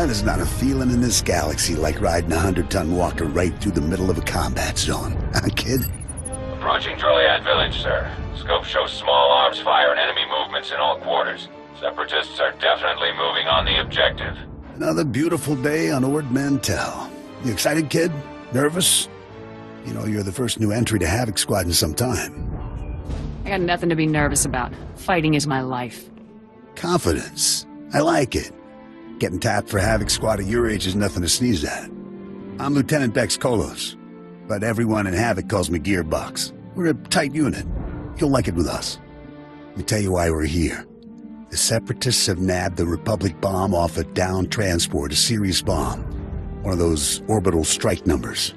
there's not a feeling in this galaxy like riding a 100-ton walker right through the middle of a combat zone. Huh, kid? Approaching Droliad village, sir. Scope shows small arms fire and enemy movements in all quarters. Separatists are definitely moving on the objective. Another beautiful day on Ord Mantell. You excited, kid? Nervous? You know, you're the first new entry to Havoc Squad in some time. I got nothing to be nervous about. Fighting is my life. Confidence. I like it. Getting tapped for Havoc Squad at your age is nothing to sneeze at. I'm Lieutenant Bex Kolos, but everyone in Havoc calls me Gearbox. We're a tight unit. You'll like it with us. Let me tell you why we're here. The Separatists have nabbed the Republic bomb off a downed transport, a Sirius bomb. One of those orbital strike numbers.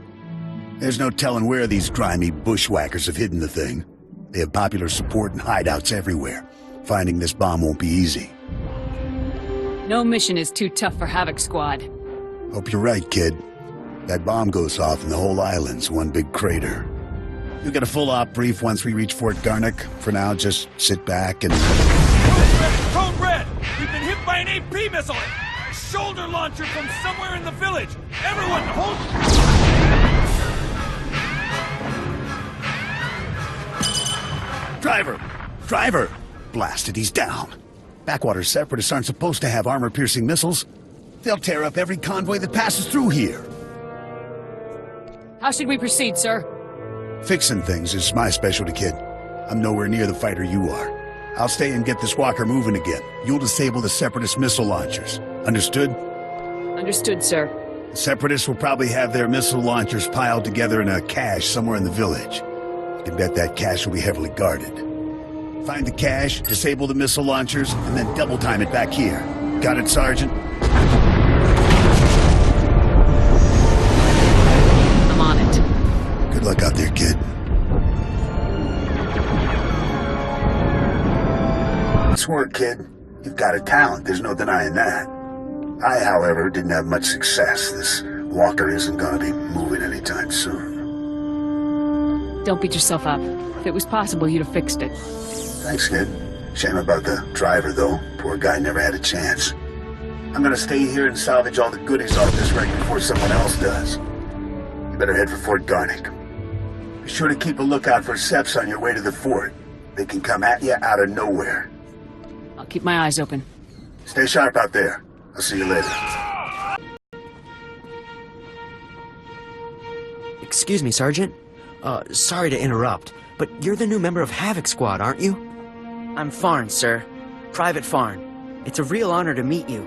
There's no telling where these grimy bushwhackers have hidden the thing. They have popular support and hideouts everywhere. Finding this bomb won't be easy. No mission is too tough for Havoc Squad. Hope you're right, kid. That bomb goes off and the whole island's one big crater. You'll get a full op brief once we reach Fort Garnick. For now, just sit back and... Code red! We've been hit by an AP missile! Shoulder launcher from somewhere in the village! Everyone, hold... Driver! Driver! Blasted, he's down. Backwater Separatists aren't supposed to have armor-piercing missiles. They'll tear up every convoy that passes through here. How should we proceed, sir? Fixing things is my specialty, kid. I'm nowhere near the fighter you are. I'll stay and get this walker moving again. You'll disable the Separatist missile launchers. Understood? Understood, sir. The Separatists will probably have their missile launchers piled together in a cache somewhere in the village. You can bet that cache will be heavily guarded. Find the cache, disable the missile launchers, and then double time it back here. Got it, Sergeant? I'm on it. Good luck out there, kid. Nice work, kid. You've got a talent, there's no denying that. I, however, didn't have much success. This walker isn't gonna be moving anytime soon. Don't beat yourself up. If it was possible, you'd have fixed it. Thanks, kid. Shame about the driver, though. Poor guy never had a chance. I'm gonna stay here and salvage all the goodies off this wreck before someone else does. You better head for Fort Garnick. Be sure to keep a lookout for Seps on your way to the fort. They can come at you out of nowhere. I'll keep my eyes open. Stay sharp out there. I'll see you later. Excuse me, Sergeant. Sorry to interrupt, but you're the new member of Havoc Squad, aren't you? I'm Farn, sir. Private Farn. It's a real honor to meet you.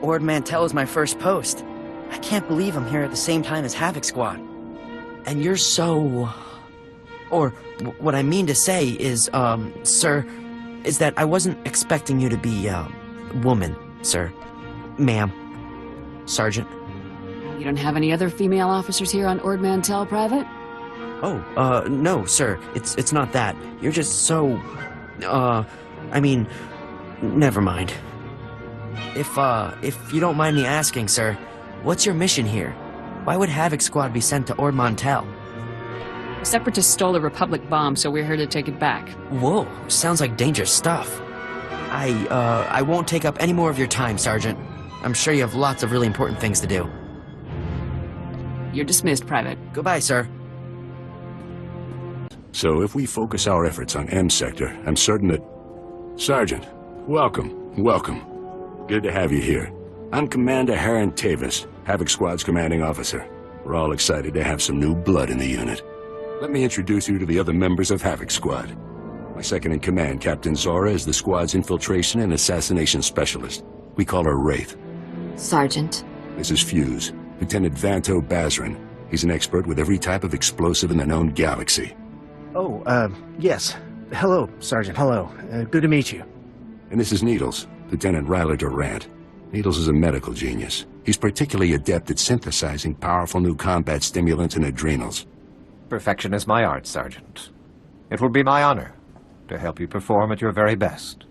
Ord Mantell is my first post. I can't believe I'm here at the same time as Havoc Squad. And you're so... Or, what I mean to say is, sir, is that I wasn't expecting you to be, woman, sir. Ma'am. Sergeant. You don't have any other female officers here on Ord Mantell, Private? Oh, no, sir. It's not that. You're just so... I mean... Never mind. If you don't mind me asking, sir, what's your mission here? Why would Havoc Squad be sent to Ord Mantell? The Separatists stole a Republic bomb, so we're here to take it back. Whoa, sounds like dangerous stuff. I won't take up any more of your time, Sergeant. I'm sure you have lots of really important things to do. You're dismissed, Private. Goodbye, sir. So if we focus our efforts on M Sector, I'm certain that... Sergeant, welcome. Good to have you here. I'm Commander Harren Tavis, Havoc Squad's commanding officer. We're all excited to have some new blood in the unit. Let me introduce you to the other members of Havoc Squad. My second-in-command, Captain Zora, is the squad's infiltration and assassination specialist. We call her Wraith. Sergeant. This is Fuse, Lieutenant Vanto Bazrin. He's an expert with every type of explosive in the known galaxy. Oh, yes. Hello, Sergeant, hello. Good to meet you. And this is Needles, Lieutenant Ryler Durant. Needles is a medical genius. He's particularly adept at synthesizing powerful new combat stimulants and adrenals. Perfection is my art, Sergeant. It will be my honor to help you perform at your very best.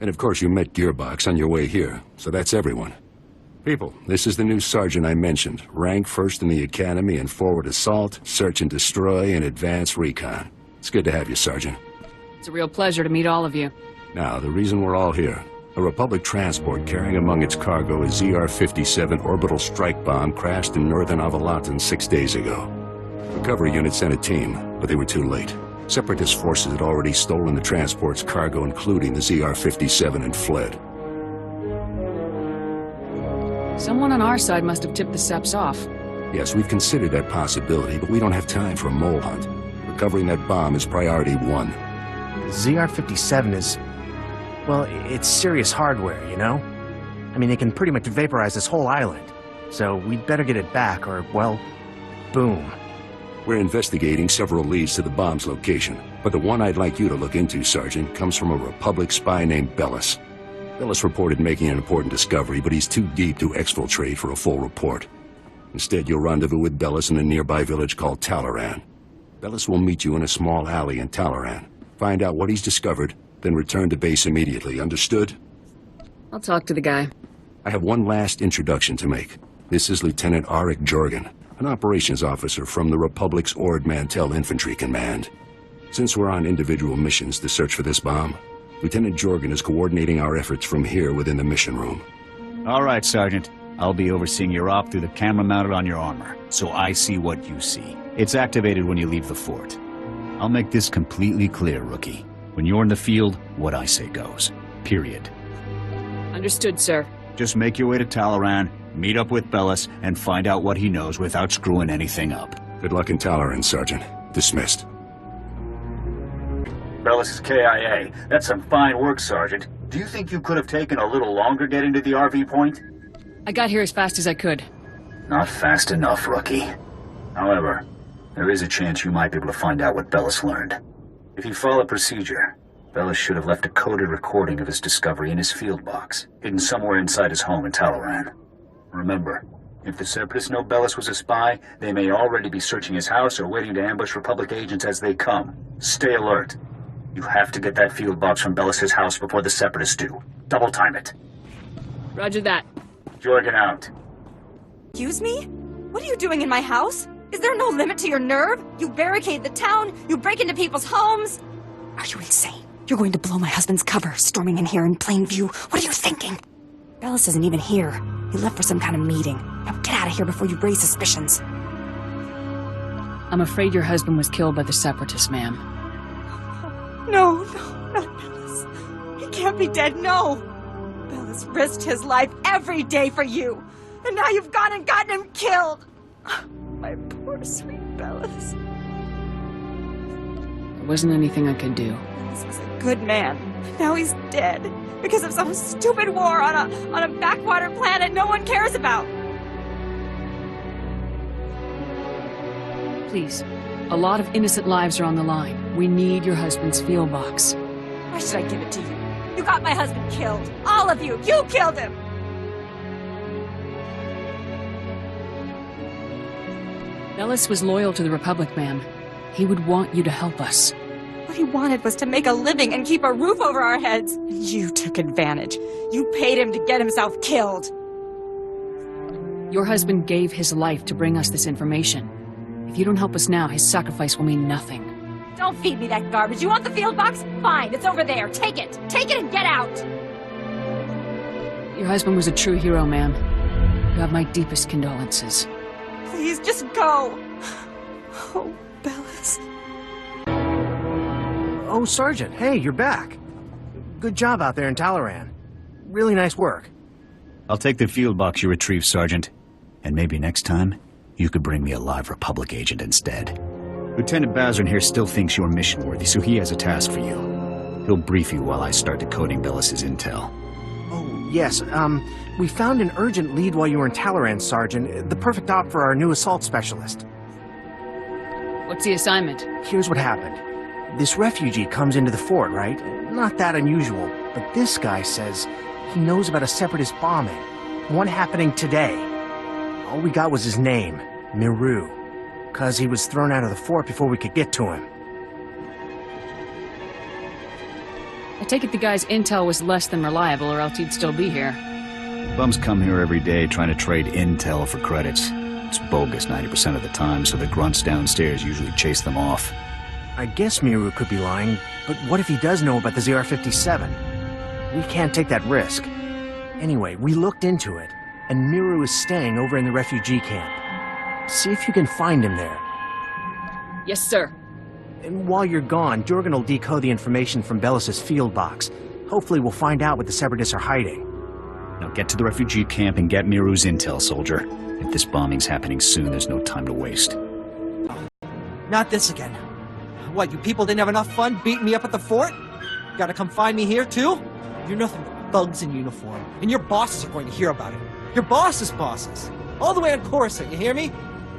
And of course you met Gearbox on your way here, so that's everyone. People, this is the new sergeant I mentioned, ranked first in the Academy in forward assault, search and destroy, and advanced recon. It's good to have you, Sergeant. It's a real pleasure to meet all of you. Now, the reason we're all here, A Republic transport carrying among its cargo a ZR-57 orbital strike bomb crashed in northern Avalatan 6 days ago. Recovery unit sent a team, but they were too late. Separatist forces had already stolen the transport's cargo, including the ZR-57, and fled. Someone on our side must have tipped the Seps off. Yes, we've considered that possibility, but we don't have time for a mole hunt. Recovering that bomb is priority one. The ZR-57 is... well, it's serious hardware, you know? I mean, it can pretty much vaporize this whole island. So we'd better get it back, or, well, boom. We're investigating several leads to the bomb's location, but the one I'd like you to look into, Sergeant, comes from a Republic spy named Bellis. Bellis reported making an important discovery, but he's too deep to exfiltrate for a full report. Instead, you'll rendezvous with Bellis in a nearby village called Talaran. Bellis will meet you in a small alley in Talaran. Find out what he's discovered, then return to base immediately. Understood? I'll talk to the guy. I have one last introduction to make. This is Lieutenant Arik Jorgen, an operations officer from the Republic's Ord Mantell Infantry Command. Since we're on individual missions to search for this bomb, Lieutenant Jorgen is coordinating our efforts from here within the mission room. All right, Sergeant. I'll be overseeing your op through the camera mounted on your armor, so I see what you see. It's activated when you leave the fort. I'll make this completely clear, Rookie. When you're in the field, what I say goes. Period. Understood, sir. Just make your way to Talaran, meet up with Bellis, and find out what he knows without screwing anything up. Good luck in Talaran, Sergeant. Dismissed. Bellis is KIA. That's some fine work, Sergeant. Do you think you could have taken a little longer getting to the RV point? I got here as fast as I could. Not fast enough, Rookie. However, there is a chance you might be able to find out what Bellis learned. If you follow procedure, Bellis should have left a coded recording of his discovery in his field box, hidden somewhere inside his home in Talaran. Remember, if the Separatists know Bellis was a spy, they may already be searching his house or waiting to ambush Republic agents as they come. Stay alert. You have to get that field box from Bellis' house before the Separatists do. Double time it. Roger that. Jorgen out. Excuse me? What are you doing in my house? Is there no limit to your nerve? You barricade the town, you break into people's homes. Are you insane? You're going to blow my husband's cover, storming in here in plain view. What are you thinking? Bellis isn't even here. He left for some kind of meeting. Now get out of here before you raise suspicions. I'm afraid your husband was killed by the Separatists, ma'am. No, not Bellis. He can't be dead, no. Bellis risked his life every day for you. And now you've gone and gotten him killed. My poor sweet Bellis. There wasn't anything I could do. Bellis was a good man. Now he's dead. Because of some stupid war on a backwater planet no one cares about. Please. A lot of innocent lives are on the line. We need your husband's field box. Why should I give it to you? You got my husband killed. All of you. You killed him. Bellis was loyal to the Republic, ma'am. He would want you to help us. What he wanted was to make a living and keep a roof over our heads. You took advantage. You paid him to get himself killed. Your husband gave his life to bring us this information. If you don't help us now, his sacrifice will mean nothing. Don't feed me that garbage. You want the field box? Fine, it's over there. Take it. Take it and get out. Your husband was a true hero, ma'am. You have my deepest condolences. Please, just go. Oh, Bellis. Oh, Sergeant, hey, you're back. Good job out there in Talaran. Really nice work. I'll take the field box you retrieved, Sergeant. And maybe next time, you could bring me a live Republic agent instead. Lieutenant Bazrin here still thinks you're mission-worthy, so he has a task for you. He'll brief you while I start decoding Bellis' intel. Oh, yes, we found an urgent lead while you were in Talaran, Sergeant. The perfect op for our new assault specialist. What's the assignment? Here's what happened. This refugee comes into the fort, right? Not that unusual, but this guy says he knows about a Separatist bombing. One happening today. All we got was his name, Miru, because he was thrown out of the fort before we could get to him. I take it the guy's intel was less than reliable, or else he'd still be here. Bums come here every day trying to trade intel for credits. It's bogus 90% of the time, so the grunts downstairs usually chase them off. I guess Miru could be lying, but what if he does know about the ZR-57? We can't take that risk. Anyway, we looked into it, and Miru is staying over in the refugee camp. See if you can find him there. Yes, sir. And while you're gone, Jorgen will decode the information from Bellis's field box. Hopefully we'll find out what the Separatists are hiding. Now get to the refugee camp and get Miru's intel, soldier. If this bombing's happening soon, there's no time to waste. Not this again. What, you people didn't have enough fun beating me up at the fort? Gotta come find me here, too? You're nothing but thugs in uniform, and your bosses are going to hear about it. Your boss's bosses. All the way on Coruscant, you hear me?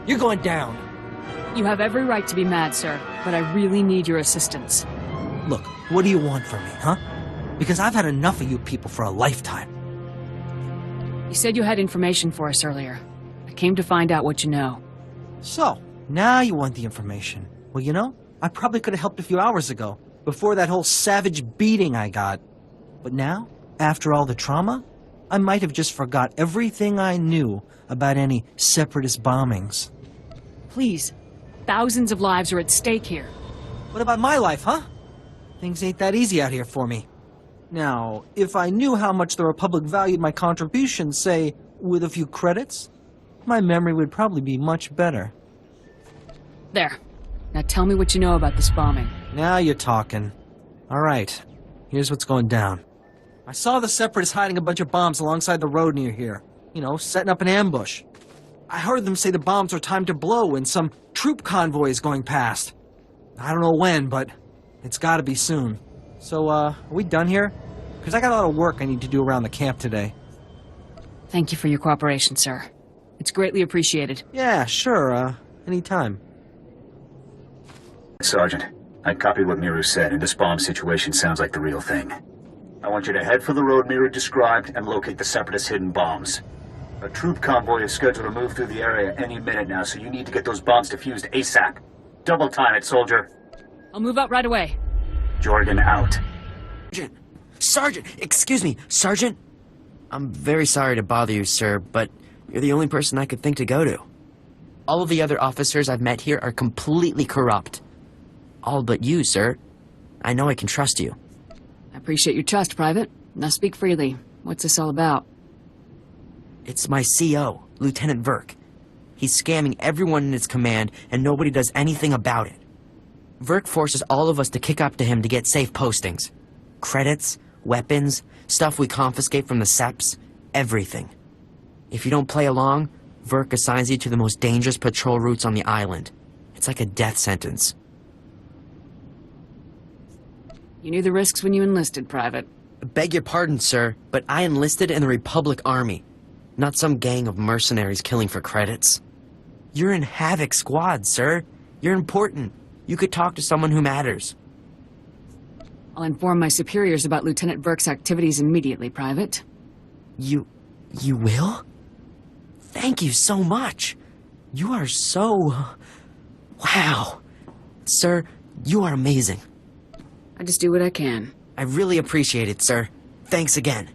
You're going down. You have every right to be mad, sir, but I really need your assistance. Look, what do you want from me, huh? Because I've had enough of you people for a lifetime. You said you had information for us earlier. I came to find out what you know. So, now you want the information. Well, you know, I probably could have helped a few hours ago, before that whole savage beating I got. But now, after all the trauma, I might have just forgot everything I knew about any Separatist bombings. Please, thousands of lives are at stake here. What about my life, huh? Things ain't that easy out here for me. Now, if I knew how much the Republic valued my contribution, say, with a few credits, my memory would probably be much better. There. Now tell me what you know about this bombing. Now you're talking. Alright, here's what's going down. I saw the Separatists hiding a bunch of bombs alongside the road near here. You know, setting up an ambush. I heard them say the bombs were timed to blow when some troop convoy is going past. I don't know when, but it's gotta be soon. So, are we done here? Because I got a lot of work I need to do around the camp today. Thank you for your cooperation, sir. It's greatly appreciated. Yeah, sure, anytime. Sergeant, I copied what Miru said, and this bomb situation sounds like the real thing. I want you to head for the road Miru described and locate the Separatist hidden bombs. A troop convoy is scheduled to move through the area any minute now, so you need to get those bombs defused ASAP. Double time it, soldier. I'll move out right away. Jorgen out. Sergeant! Excuse me, Sergeant? I'm very sorry to bother you, sir, but you're the only person I could think to go to. All of the other officers I've met here are completely corrupt. All but you, sir. I know I can trust you. I appreciate your trust, Private. Now speak freely. What's this all about? It's my CO, Lieutenant Verk. He's scamming everyone in his command, and nobody does anything about it. Verk forces all of us to kick up to him to get safe postings. Credits, weapons, stuff we confiscate from the Seps, everything. If you don't play along, Verk assigns you to the most dangerous patrol routes on the island. It's like a death sentence. You knew the risks when you enlisted, Private. Beg your pardon, sir, but I enlisted in the Republic Army, not some gang of mercenaries killing for credits. You're in Havoc Squad, sir. You're important. You could talk to someone who matters. I'll inform my superiors about Lieutenant Verk's activities immediately, Private. You will? Thank you so much. You are so... Wow. Sir, you are amazing. I just do what I can. I really appreciate it, sir. Thanks again.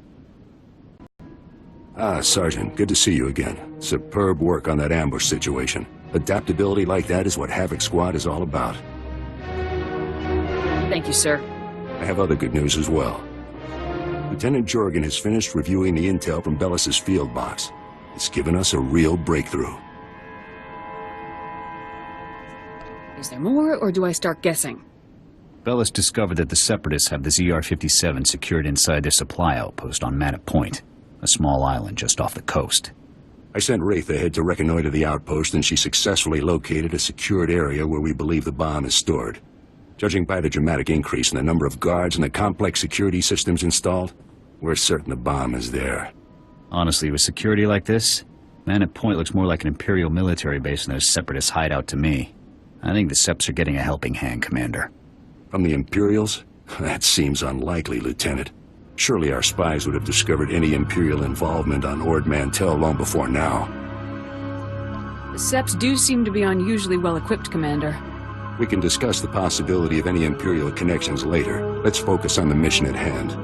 Ah, Sergeant, good to see you again. Superb work on that ambush situation. Adaptability like that is what Havoc Squad is all about. Thank you, sir. I have other good news as well. Lieutenant Jorgen has finished reviewing the intel from Bellis's field box. It's given us a real breakthrough. Is there more, or do I start guessing? Bellis discovered that the Separatists have the ZR-57 secured inside their supply outpost on Manna Point, a small island just off the coast. I sent Wraith ahead to reconnoiter the outpost, and she successfully located a secured area where we believe the bomb is stored. Judging by the dramatic increase in the number of guards and the complex security systems installed, we're certain the bomb is there. Honestly, with security like this, Manna Point looks more like an Imperial military base than a Separatist hideout to me. I think the Seps are getting a helping hand, Commander. From the Imperials? That seems unlikely, Lieutenant. Surely our spies would have discovered any Imperial involvement on Ord Mantell long before now. The Seps do seem to be unusually well-equipped, Commander. We can discuss the possibility of any Imperial connections later. Let's focus on the mission at hand.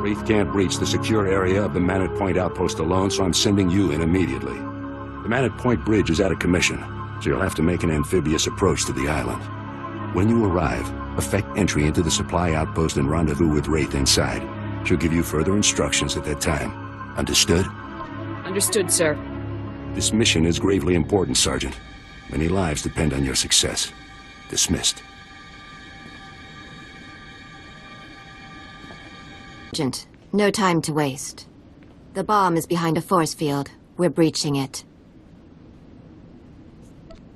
Wraith can't reach the secure area of the Manna Point outpost alone, so I'm sending you in immediately. The Manna Point bridge is out of commission, so you'll have to make an amphibious approach to the island. When you arrive, effect entry into the supply outpost and rendezvous with Wraith inside. She'll give you further instructions at that time. Understood? Understood, sir. This mission is gravely important, Sergeant. Many lives depend on your success. Dismissed. Sergeant, no time to waste. The bomb is behind a force field. We're breaching it.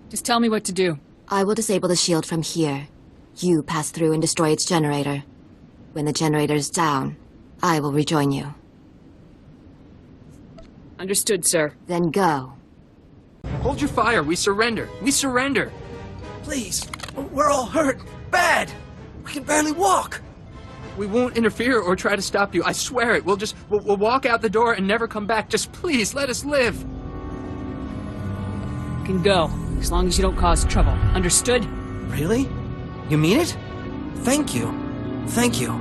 Just tell me what to do. I will disable the shield from here. You pass through and destroy its generator. When the generator's down, I will rejoin you. Understood, sir. Then go. Hold your fire. We surrender. We surrender. Please, we're all hurt. Bad. We can barely walk. We won't interfere or try to stop you. I swear it. We'll walk out the door and never come back. Just please, let us live. You can go, as long as you don't cause trouble. Understood? Really? You mean it? Thank you. Thank you.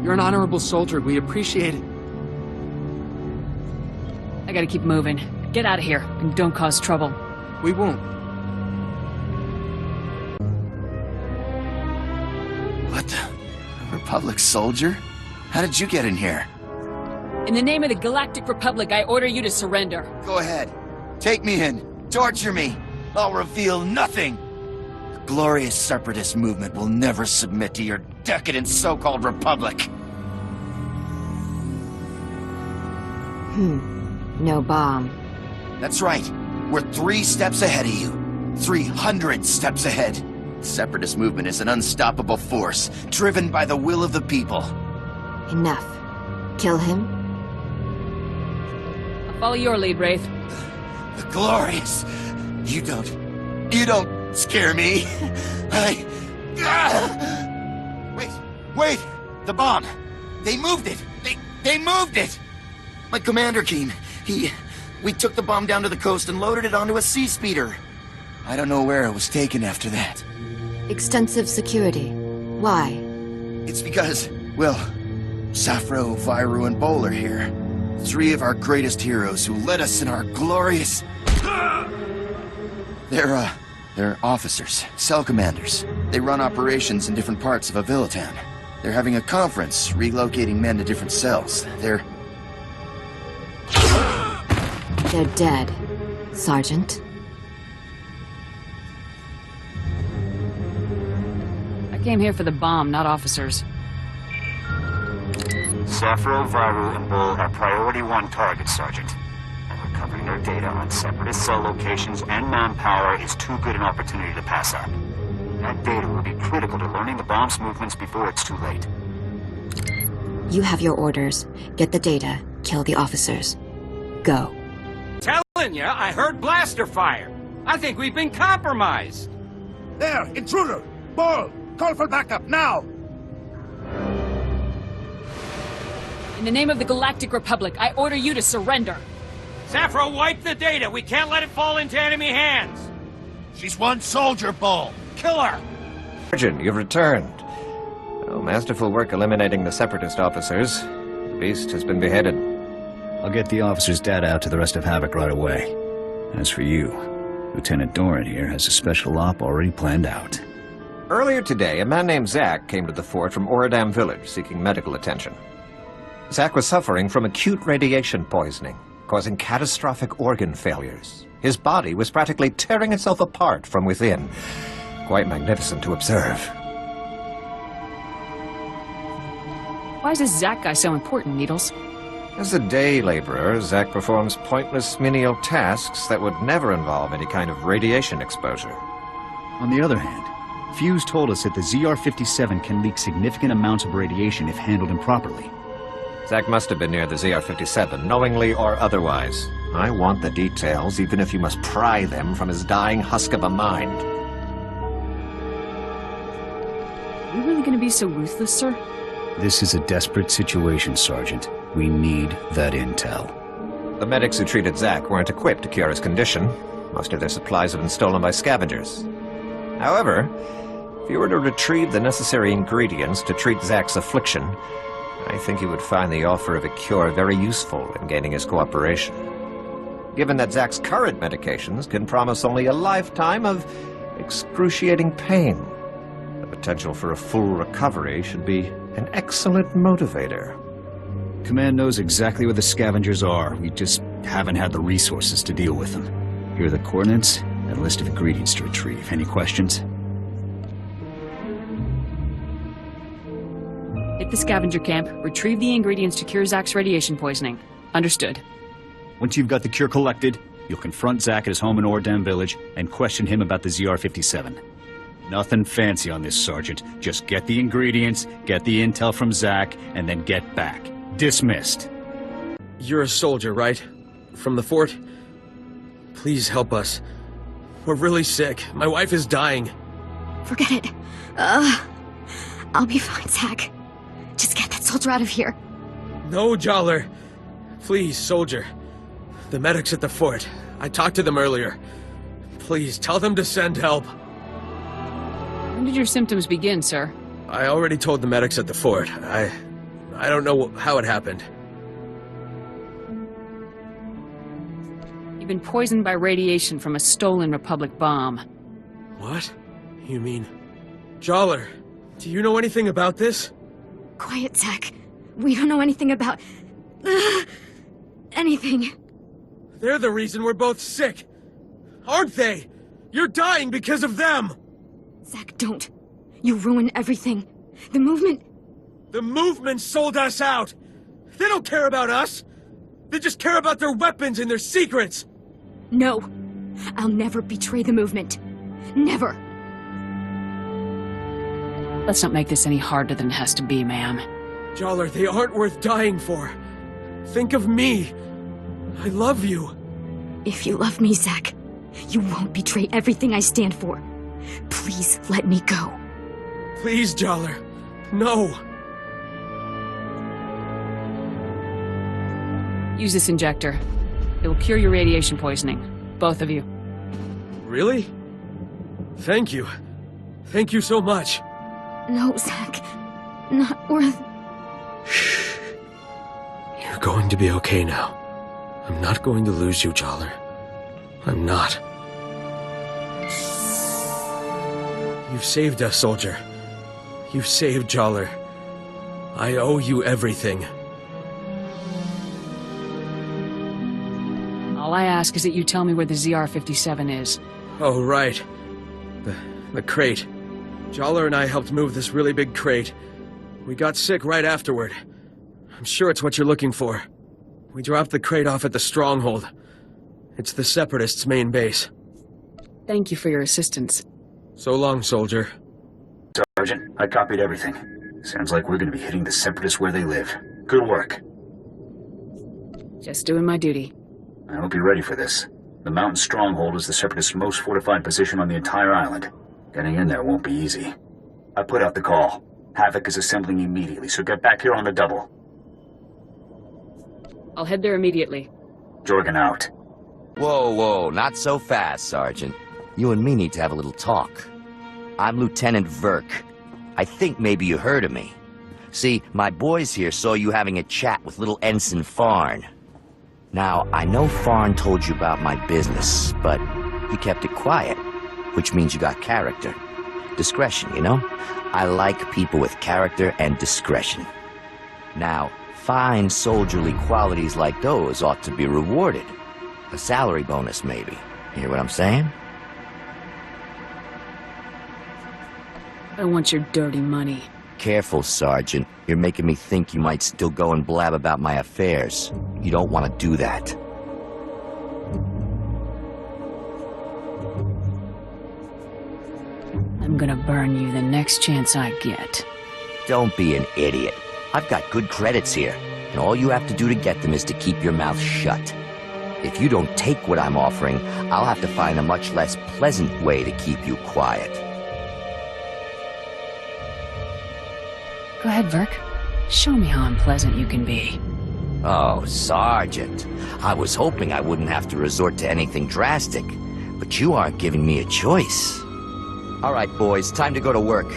You're an honorable soldier. We appreciate it. I gotta keep moving. Get out of here, and don't cause trouble. We won't. What the? Republic soldier? How did you get in here? In the name of the Galactic Republic, I order you to surrender. Go ahead. Take me in. Torture me. I'll reveal nothing. The glorious separatist movement will never submit to your decadent so-called republic. No bomb. That's right. We're 3 steps ahead of you. 300 steps ahead. The separatist movement is an unstoppable force, driven by the will of the people. Enough. Kill him? I'll follow your lead, Wraith. The glorious. You don't scare me. Wait! The bomb! They moved it! They moved it! My commander came. We took the bomb down to the coast and loaded it onto a sea speeder. I don't know where it was taken after that. Extensive security. Why? It's because, well, Safro, Viru, and Bol are here. 3 of our greatest heroes who led us in our glorious... They're officers, cell commanders. They run operations in different parts of Avilatown. They're having a conference, relocating men to different cells. They're dead, Sergeant. I came here for the bomb, not officers. Safro, Viru, and Bol are Priority 1 targets, Sergeant. And recovering their data on separatist cell locations and manpower is too good an opportunity to pass up. That data will be critical to learning the bomb's movements before it's too late. You have your orders. Get the data. Kill the officers. Go. Telling ya, I heard blaster fire. I think we've been compromised. There, intruder! Ball! Call for backup, now! In the name of the Galactic Republic, I order you to surrender. Safro, wipe the data. We can't let it fall into enemy hands. She's one soldier, Ball. Kill her! Sergeant, you've returned. Oh, masterful work eliminating the Separatist officers. The beast has been beheaded. I'll get the officer's data out to the rest of Havoc right away. As for you, Lieutenant Doran here has a special op already planned out. Earlier today, a man named Zach came to the fort from Oradam village seeking medical attention. Zach was suffering from acute radiation poisoning, causing catastrophic organ failures. His body was practically tearing itself apart from within. Quite magnificent to observe. Why is this Zach guy so important, Needles? As a day laborer, Zach performs pointless menial tasks that would never involve any kind of radiation exposure. On the other hand, Fuse told us that the ZR-57 can leak significant amounts of radiation if handled improperly. Zach must have been near the ZR-57, knowingly or otherwise. I want the details, even if you must pry them from his dying husk of a mind. Are we really gonna be so ruthless, sir? This is a desperate situation, Sergeant. We need that intel. The medics who treated Zach weren't equipped to cure his condition. Most of their supplies have been stolen by scavengers. However, if you were to retrieve the necessary ingredients to treat Zach's affliction, I think you would find the offer of a cure very useful in gaining his cooperation. Given that Zach's current medications can promise only a lifetime of excruciating pain, the potential for a full recovery should be an excellent motivator. Command knows exactly where the scavengers are. We just haven't had the resources to deal with them. Here are the coordinates and a list of ingredients to retrieve. Any questions? Hit the scavenger camp, retrieve the ingredients to cure Zach's radiation poisoning. Understood. Once you've got the cure collected, you'll confront Zach at his home in Ordam Village and question him about the ZR-57. Nothing fancy on this, Sergeant. Just get the ingredients, get the intel from Zach, and then get back. Dismissed. You're a soldier, right? From the fort? Please help us. We're really sick. My wife is dying. Forget it. I'll be fine, Zach. Just get that soldier out of here. No, Joller. Please, soldier. The medics at the fort. I talked to them earlier. Please, tell them to send help. When did your symptoms begin, sir? I already told the medics at the fort. I don't know how it happened. You've been poisoned by radiation from a stolen Republic bomb. What? You mean... Joller, do you know anything about this? Quiet, Zach. We don't know anything about... anything. They're the reason we're both sick. Aren't they? You're dying because of them! Zach, don't. You ruin everything. The movement... The movement sold us out! They don't care about us! They just care about their weapons and their secrets! No. I'll never betray the movement. Never. Let's not make this any harder than it has to be, ma'am. Joller, they aren't worth dying for. Think of me. I love you. If you love me, Zach, you won't betray everything I stand for. Please let me go. Please, Joller. No. Use this injector. It will cure your radiation poisoning. Both of you. Really? Thank you. Thank you so much. No, Zach. Not worth... Shh. You're going to be okay now. I'm not going to lose you, Joller. I'm not. You've saved us, soldier. You've saved Joller. I owe you everything. All I ask is that you tell me where the ZR-57 is. Oh, right. The crate. Joller and I helped move this really big crate. We got sick right afterward. I'm sure it's what you're looking for. We dropped the crate off at the stronghold. It's the Separatists' main base. Thank you for your assistance. So long, soldier. Sergeant, I copied everything. Sounds like we're gonna be hitting the Separatists where they live. Good work. Just doing my duty. I hope you're ready for this. The mountain stronghold is the Separatists' most fortified position on the entire island. Getting in there won't be easy. I put out the call. Havoc is assembling immediately, so get back here on the double. I'll head there immediately. Jorgen out. Whoa, not so fast, Sergeant. You and me need to have a little talk. I'm Lieutenant Verk. I think maybe you heard of me. See, my boys here saw you having a chat with little Ensign Farn. Now, I know Farn told you about my business, but you kept it quiet, which means you got character. Discretion, you know? I like people with character and discretion. Now, fine soldierly qualities like those ought to be rewarded. A salary bonus, maybe. You hear what I'm saying? I want your dirty money. Careful, Sergeant. You're making me think you might still go and blab about my affairs. You don't want to do that. I'm gonna burn you the next chance I get. Don't be an idiot. I've got good credits here, and all you have to do to get them is to keep your mouth shut. If you don't take what I'm offering, I'll have to find a much less pleasant way to keep you quiet. Go ahead, Verk. Show me how unpleasant you can be. Oh, Sergeant. I was hoping I wouldn't have to resort to anything drastic, but you aren't giving me a choice. All right, boys, time to go to work.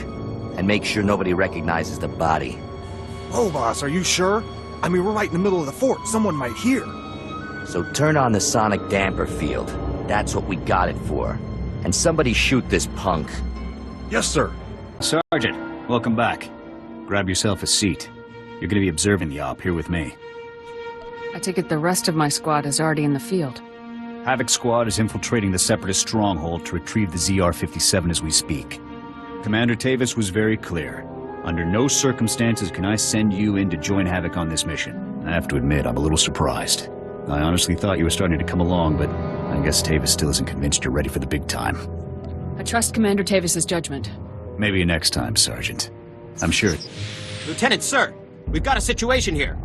And make sure nobody recognizes the body. Oh, boss, are you sure? I mean, we're right in the middle of the fort. Someone might hear. So turn on the sonic damper field. That's what we got it for. And somebody shoot this punk. Yes, sir. Sergeant, welcome back. Grab yourself a seat. You're gonna be observing the op here with me. I take it the rest of my squad is already in the field. Havoc Squad is infiltrating the Separatist stronghold to retrieve the ZR-57 as we speak. Commander Tavis was very clear. Under no circumstances can I send you in to join Havoc on this mission. I have to admit, I'm a little surprised. I honestly thought you were starting to come along, but I guess Tavis still isn't convinced you're ready for the big time. I trust Commander Tavis's judgment. Maybe next time, Sergeant. I'm sure. Lieutenant, sir, we've got a situation here.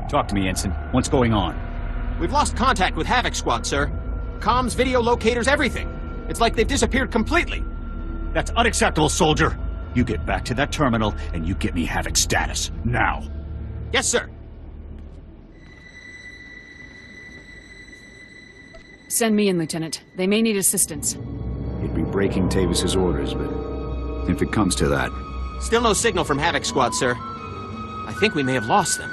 Talk to me, Ensign. What's going on? We've lost contact with Havoc Squad, sir. Comms, video locators, everything. It's like they've disappeared completely. That's unacceptable, soldier. You get back to that terminal, and you get me Havoc status. Now. Yes, sir. Send me in, Lieutenant. They may need assistance. You'd be breaking Tavis's orders, but if it comes to that... Still no signal from Havoc Squad, sir. I think we may have lost them.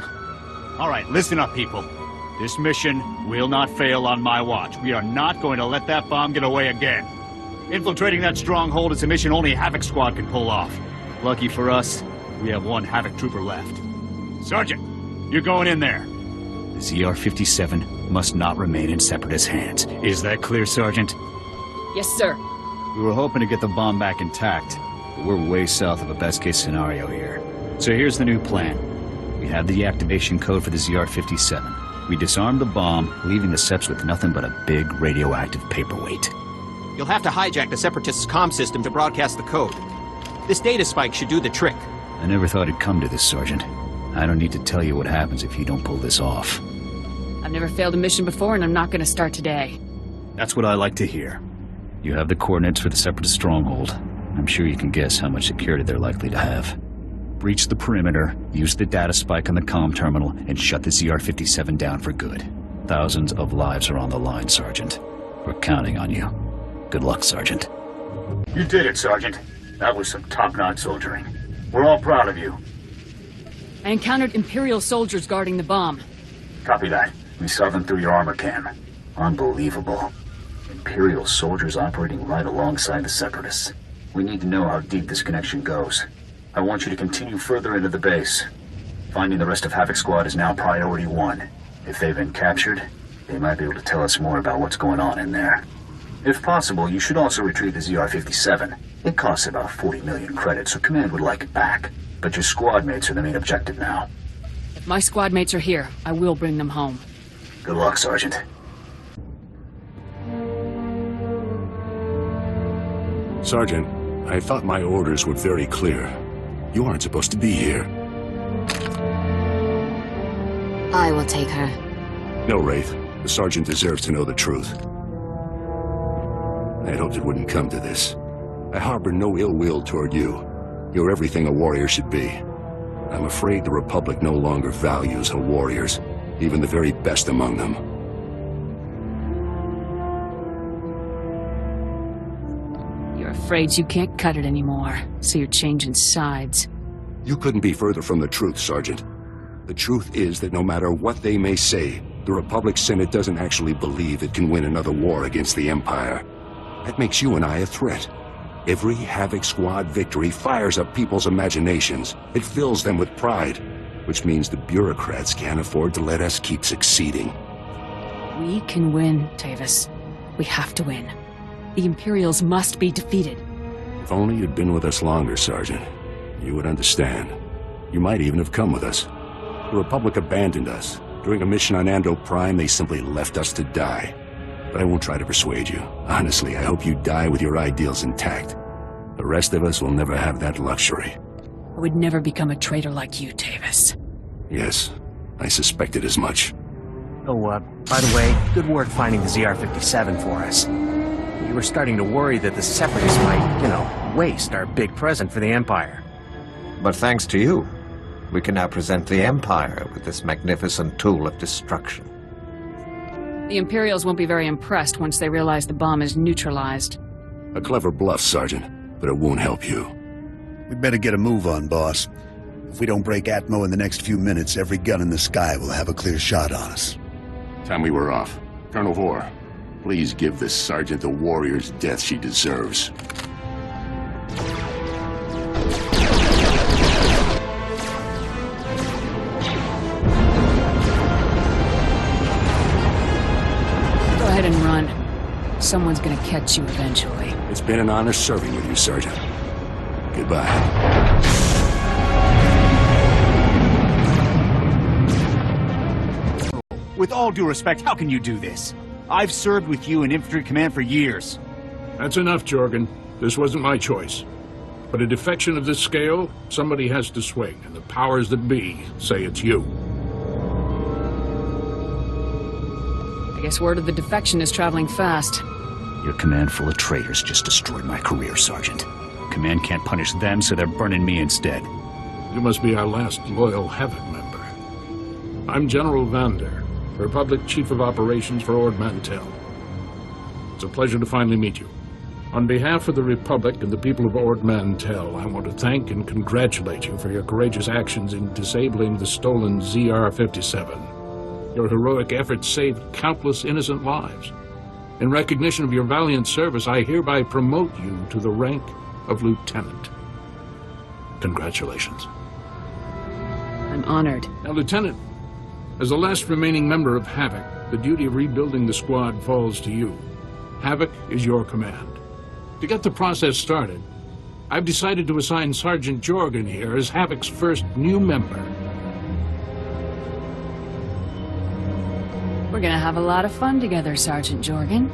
All right, listen up, people. This mission will not fail on my watch. We are not going to let that bomb get away again. Infiltrating that stronghold is a mission only Havoc Squad can pull off. Lucky for us, we have one Havoc trooper left. Sergeant, you're going in there. The ZR-57 must not remain in Separatist hands. Is that clear, Sergeant? Yes, sir. We were hoping to get the bomb back intact, but we're way south of a best-case scenario here. So here's the new plan. We have the activation code for the ZR-57. We disarm the bomb, leaving the Seps with nothing but a big radioactive paperweight. You'll have to hijack the Separatists' comm system to broadcast the code. This data spike should do the trick. I never thought it'd come to this, Sergeant. I don't need to tell you what happens if you don't pull this off. I've never failed a mission before, and I'm not going to start today. That's what I like to hear. You have the coordinates for the Separatist stronghold. I'm sure you can guess how much security they're likely to have. Breach the perimeter, use the data spike on the comm terminal, and shut the ZR-57 down for good. Thousands of lives are on the line, Sergeant. We're counting on you. Good luck, Sergeant. You did it, Sergeant. That was some top-notch soldiering. We're all proud of you. I encountered Imperial soldiers guarding the bomb. Copy that. We saw them through your armor cam. Unbelievable. Imperial soldiers operating right alongside the Separatists. We need to know how deep this connection goes. I want you to continue further into the base. Finding the rest of Havoc Squad is now priority 1. If they've been captured, they might be able to tell us more about what's going on in there. If possible, you should also retrieve the ZR-57. It costs about 40 million credits, so Command would like it back. But your squad mates are the main objective now. If my squad mates are here, I will bring them home. Good luck, Sergeant. Sergeant, I thought my orders were very clear. You aren't supposed to be here. I will take her. No, Wraith. The Sergeant deserves to know the truth. I had hoped it wouldn't come to this. I harbor no ill will toward you. You're everything a warrior should be. I'm afraid the Republic no longer values her warriors, even the very best among them. You're afraid you can't cut it anymore, so you're changing sides. You couldn't be further from the truth, Sergeant. The truth is that no matter what they may say, the Republic Senate doesn't actually believe it can win another war against the Empire. That makes you and I a threat. Every Havoc Squad victory fires up people's imaginations. It fills them with pride, which means the bureaucrats can't afford to let us keep succeeding. We can win, Tavis. We have to win. The Imperials must be defeated. If only you'd been with us longer, Sergeant. You would understand. You might even have come with us. The Republic abandoned us. During a mission on Ando Prime, they simply left us to die. But I won't try to persuade you. Honestly, I hope you die with your ideals intact. The rest of us will never have that luxury. I would never become a traitor like you, Tavis. Yes, I suspected as much. Oh, by the way, good work finding the ZR-57 for us. We were starting to worry that the Separatists might, waste our big present for the Empire. But thanks to you, we can now present the Empire with this magnificent tool of destruction. The Imperials won't be very impressed once they realize the bomb is neutralized. A clever bluff, Sergeant, but it won't help you. We'd better get a move on, boss. If we don't break Atmo in the next few minutes, every gun in the sky will have a clear shot on us. Time we were off. Colonel Hoare, please give this Sergeant the warrior's death she deserves. ahead and run. Someone's gonna catch you eventually. It's been an honor serving with you, Sergeant. Goodbye. With all due respect, how can you do this? I've served with you in Infantry Command for years. That's enough, Jorgen. This wasn't my choice. But a defection of this scale, somebody has to swing, and the powers that be say it's you. I guess word of the defection is traveling fast. Your command full of traitors just destroyed my career, Sergeant. Command can't punish them, so they're burning me instead. You must be our last loyal Havoc member. I'm General Vander, Republic Chief of Operations for Ord Mantell. It's a pleasure to finally meet you. On behalf of the Republic and the people of Ord Mantell, I want to thank and congratulate you for your courageous actions in disabling the stolen ZR-57. Your heroic efforts saved countless innocent lives. In recognition of your valiant service, I hereby promote you to the rank of Lieutenant. Congratulations. I'm honored. Now, Lieutenant, as the last remaining member of Havoc, the duty of rebuilding the squad falls to you. Havoc is your command. To get the process started, I've decided to assign Sergeant Jorgen here as Havoc's first new member. We're gonna have a lot of fun together, Sergeant Jorgen.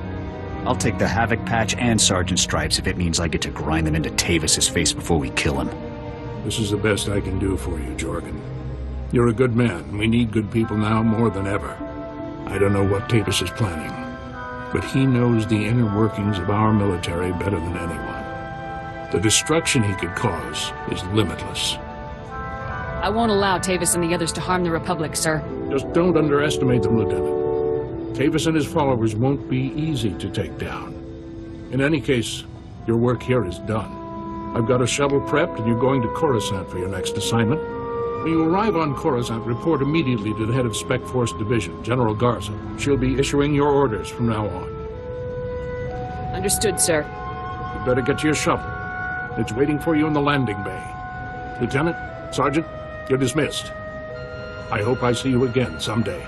I'll take the Havoc patch and Sergeant stripes if it means I get to grind them into Tavis's face before we kill him. This is the best I can do for you, Jorgen. You're a good man. We need good people now more than ever. I don't know what Tavis is planning, but he knows the inner workings of our military better than anyone. The destruction he could cause is limitless. I won't allow Tavis and the others to harm the Republic, sir. Just don't underestimate them, Lieutenant. Tavis and his followers won't be easy to take down. In any case, your work here is done. I've got a shuttle prepped and you're going to Coruscant for your next assignment. When you arrive on Coruscant, report immediately to the head of Spec Force Division, General Garza. She'll be issuing your orders from now on. Understood, sir. You better get to your shuttle. It's waiting for you in the landing bay. Lieutenant, Sergeant, you're dismissed. I hope I see you again someday.